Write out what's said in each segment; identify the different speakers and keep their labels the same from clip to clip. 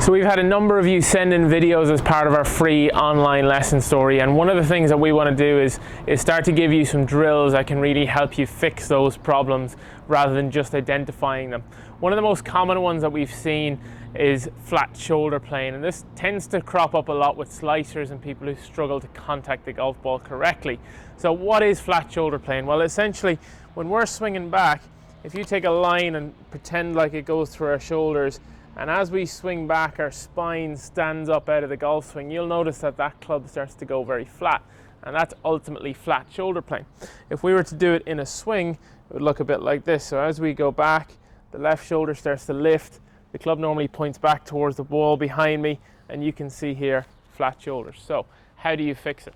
Speaker 1: So we've had a number of you send in videos as part of our free online lesson story, and one of the things that we want to do is start to give you some drills that can really help you fix those problems rather than just identifying them. One of the most common ones that we've seen is flat shoulder playing, and this tends to crop up a lot with slicers and people who struggle to contact the golf ball correctly. So what is flat shoulder playing? Well, essentially when we're swinging back, if you take a line and pretend like it goes through our shoulders, and as we swing back, our spine stands up out of the golf swing, you'll notice that that club starts to go very flat, and that's ultimately flat shoulder playing. If we were to do it in a swing, it would look a bit like this. So as we go back, the left shoulder starts to lift, the club normally points back towards the ball behind me, and you can see here, flat shoulders. So how do you fix it?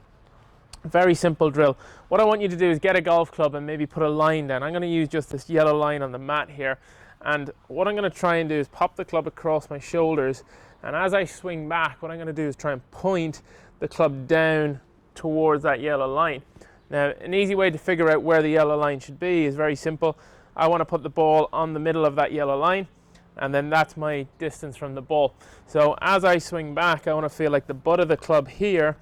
Speaker 1: Very simple drill. What I want you to do is get a golf club and maybe put a line down. I'm going to use just this yellow line on the mat here. And what I'm going to try and do is pop the club across my shoulders, and as I swing back, what I'm going to do is try and point the club down towards that yellow line. Now, an easy way to figure out where the yellow line should be is very simple. I want to put the ball on the middle of that yellow line, and then that's my distance from the ball. So as I swing back, I want to feel like the butt of the club here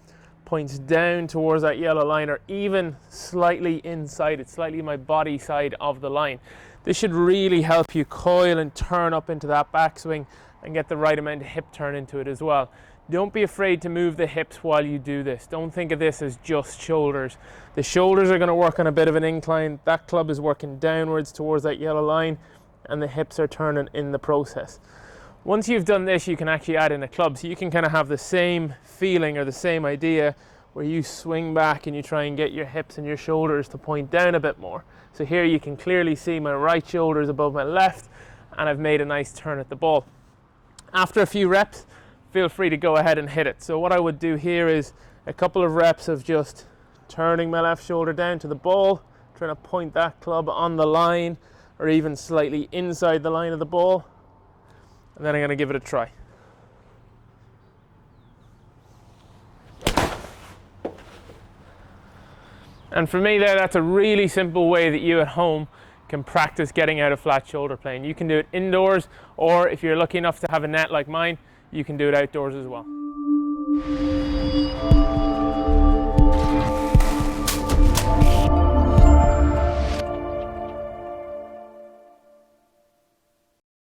Speaker 1: points down towards that yellow line, or even slightly inside it, slightly my body side of the line. This should really help you coil and turn up into that backswing and get the right amount of hip turn into it as well. Don't be afraid to move the hips while you do this. Don't think of this as just shoulders. The shoulders are going to work on a bit of an incline. That club is working downwards towards that yellow line, and the hips are turning in the process. Once you've done this, you can actually add in a club. So you can kind of have the same feeling or the same idea where you swing back and you try and get your hips and your shoulders to point down a bit more. So here you can clearly see my right shoulder is above my left, and I've made a nice turn at the ball. After a few reps, feel free to go ahead and hit it. So what I would do here is a couple of reps of just turning my left shoulder down to the ball, trying to point that club on the line or even slightly inside the line of the ball, and then I'm going to give it a try. And for me there, that's a really simple way that you at home can practice getting out of flat shoulder playing. You can do it indoors, or if you're lucky enough to have a net like mine, you can do it outdoors as well.